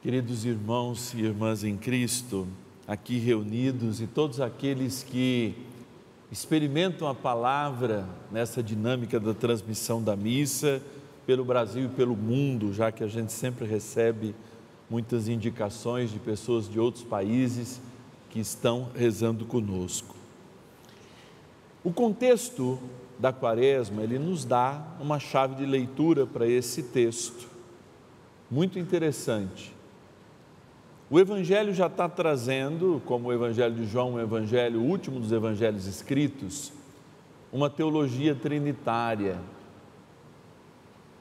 Queridos irmãos e irmãs em Cristo, aqui reunidos e todos aqueles que experimentam a palavra nessa dinâmica da transmissão da missa pelo Brasil e pelo mundo, já que a gente sempre recebe muitas indicações de pessoas de outros países que estão rezando conosco. O contexto da Quaresma, ele nos dá uma chave de leitura para esse texto, muito interessante. O Evangelho já está trazendo, como o Evangelho de João, o último dos evangelhos escritos, uma teologia trinitária.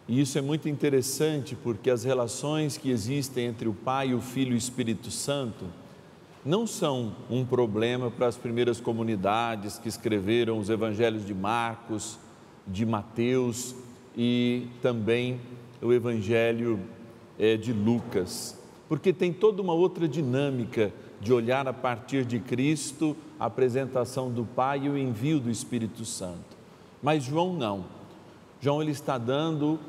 E isso é muito interessante porque as relações que existem entre o Pai, o Filho e o Espírito Santo não são um problema para as primeiras comunidades que escreveram os evangelhos de Marcos, de Mateus e também o Evangelho de Lucas. Porque tem toda uma outra dinâmica de olhar a partir de Cristo, a apresentação do Pai e o envio do Espírito Santo. Mas João não. João ele está dando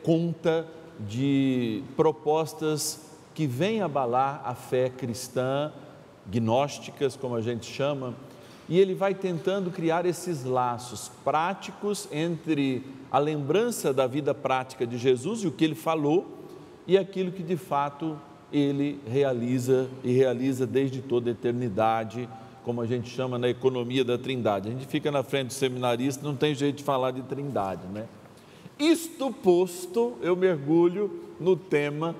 conta de propostas que vêm abalar a fé cristã, gnósticas, como a gente chama, e ele vai tentando criar esses laços práticos entre a lembrança da vida prática de Jesus e o que ele falou, e aquilo que de fato ele realiza e realiza desde toda a eternidade, como a gente chama na economia da Trindade. A gente fica na frente do seminarista, não tem jeito de falar de Trindade, né? Isto posto, eu mergulho no tema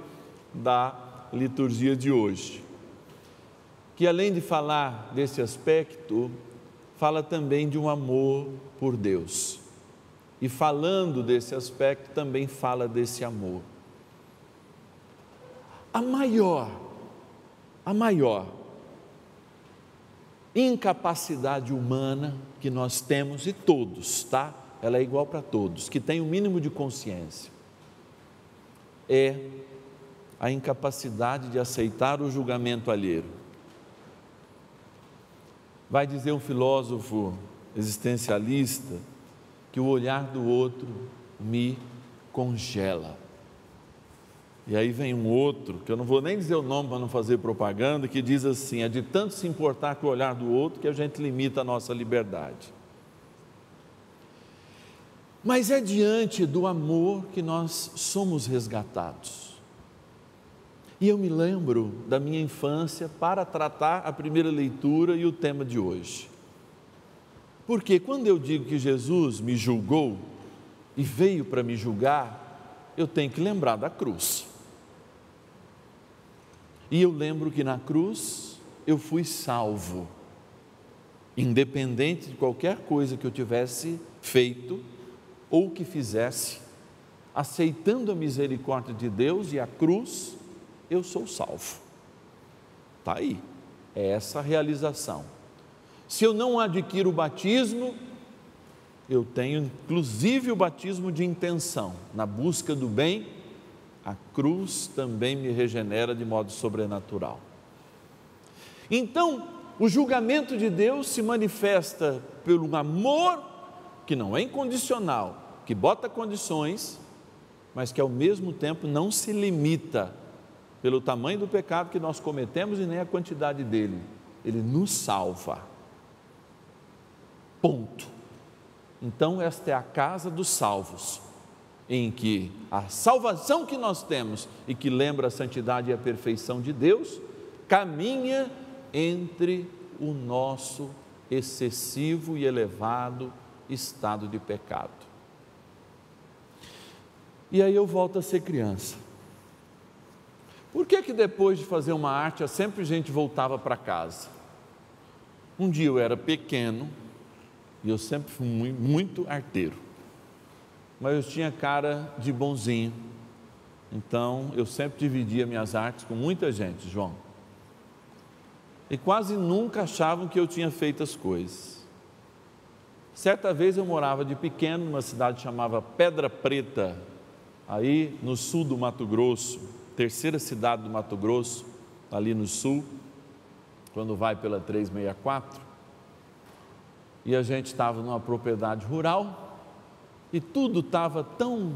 da liturgia de hoje, que além de falar desse aspecto, fala também de um amor por Deus, e falando desse aspecto também fala desse amor. A maior incapacidade humana que nós temos, e todos, tá? Ela é igual para todos, que tem o mínimo de consciência, é a incapacidade de aceitar o julgamento alheio. Vai dizer um filósofo existencialista que o olhar do outro me congela. E aí vem um outro, que eu não vou nem dizer o nome para não fazer propaganda, que diz assim: é de tanto se importar com o olhar do outro que a gente limita a nossa liberdade. Mas é diante do amor que nós somos resgatados. E eu me lembro da minha infância para tratar a primeira leitura e o tema de hoje. Porque quando eu digo que Jesus me julgou e veio para me julgar, eu tenho que lembrar da cruz. E eu lembro que na cruz eu fui salvo, independente de qualquer coisa que eu tivesse feito ou que fizesse, aceitando a misericórdia de Deus e a cruz, eu sou salvo. Está aí, é essa a realização. Se eu não adquiro o batismo, eu tenho inclusive o batismo de intenção, na busca do bem. A cruz também me regenera de modo sobrenatural. Então, o julgamento de Deus se manifesta pelo amor que não é incondicional, que bota condições, mas que ao mesmo tempo não se limita pelo tamanho do pecado que nós cometemos e nem a quantidade dele. Ele nos salva. Ponto. Então, esta é a casa dos salvos, em que a salvação que nós temos e que lembra a santidade e a perfeição de Deus, caminha entre o nosso excessivo e elevado estado de pecado. E aí eu volto a ser criança. Por que depois de fazer uma arte, sempre a gente voltava para casa? Um dia eu era pequeno e eu sempre fui muito arteiro. Mas eu tinha cara de bonzinho, então eu sempre dividia minhas artes com muita gente, João. E quase nunca achavam que eu tinha feito as coisas. Certa vez eu morava de pequeno numa cidade chamada Pedra Preta, aí no sul do Mato Grosso, terceira cidade do Mato Grosso, ali no sul, quando vai pela 364, e a gente estava numa propriedade rural, e tudo estava tão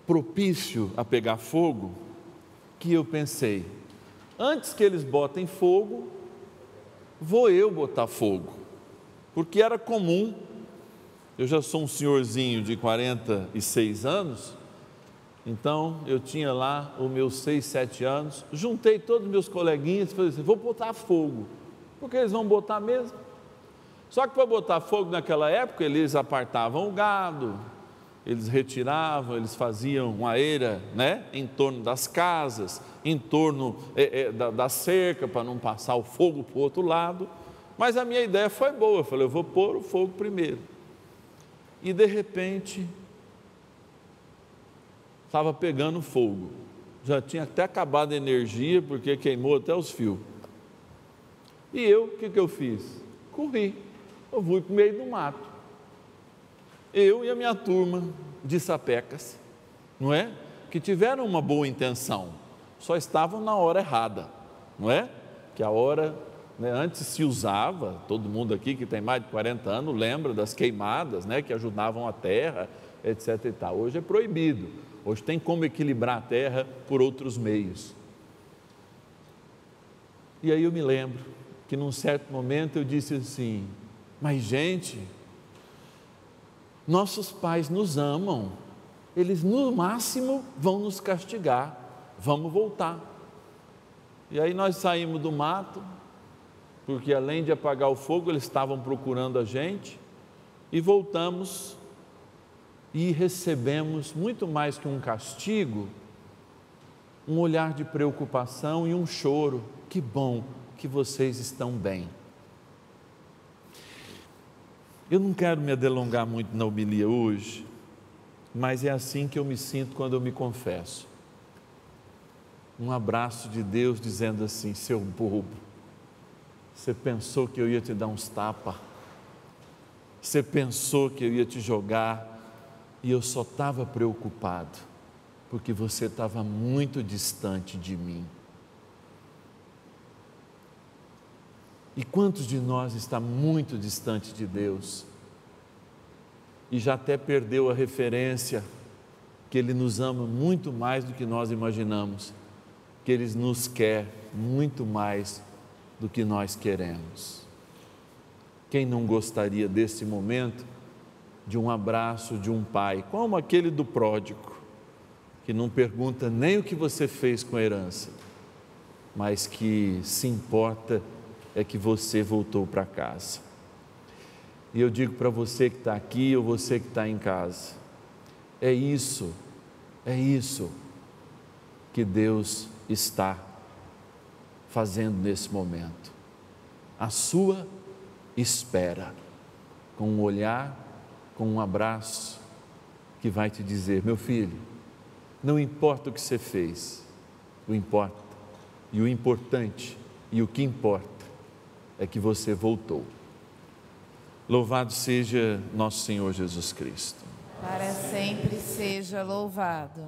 propício a pegar fogo, que eu pensei, antes que eles botem fogo, vou eu botar fogo, porque era comum, eu já sou um senhorzinho de 46 anos, então eu tinha lá os meus 6, 7 anos, juntei todos os meus coleguinhas e falei assim, vou botar fogo, porque eles vão botar mesmo. Só que para botar fogo naquela época, eles apartavam o gado, eles retiravam, eles faziam uma eira, né, em torno das casas, em torno da cerca, para não passar o fogo para o outro lado. Mas a minha ideia foi boa, eu falei, eu vou pôr o fogo primeiro. E de repente, estava pegando fogo, já tinha até acabado a energia, porque queimou até os fios. E eu, o que eu fiz? Corri, eu fui para o meio do mato. Eu e a minha turma de sapecas, não é? Que tiveram uma boa intenção, só estavam na hora errada, não é? Que a hora, né, antes se usava, todo mundo aqui que tem mais de 40 anos lembra das queimadas, né, que ajudavam a terra, etc. e tal. Hoje é proibido, hoje tem como equilibrar a terra por outros meios. E aí eu me lembro que num certo momento eu disse assim, mas gente, nossos pais nos amam, eles no máximo vão nos castigar, vamos voltar. E aí nós saímos do mato, porque além de apagar o fogo, eles estavam procurando a gente, e voltamos e recebemos muito mais que um castigo, um olhar de preocupação e um choro. Que bom que vocês estão bem. Eu não quero me delongar muito na homilia hoje, mas é assim que eu me sinto quando eu me confesso. Um abraço de Deus dizendo assim, seu bobo, você pensou que eu ia te dar uns tapas, você pensou que eu ia te jogar, e eu só estava preocupado, porque você estava muito distante de mim. E quantos de nós está muito distante de Deus e já até perdeu a referência que Ele nos ama muito mais do que nós imaginamos, que Ele nos quer muito mais do que nós queremos. Quem não gostaria desse momento de um abraço de um pai, como aquele do pródigo, que não pergunta nem o que você fez com a herança, mas que se importa é que você voltou para casa. E eu digo para você que está aqui ou você que está em casa, é isso que Deus está fazendo nesse momento. A sua espera, com um olhar, com um abraço, que vai te dizer, meu filho, não importa o que você fez, o importante e o que importa é que você voltou. Louvado seja nosso Senhor Jesus Cristo. Para sempre seja louvado.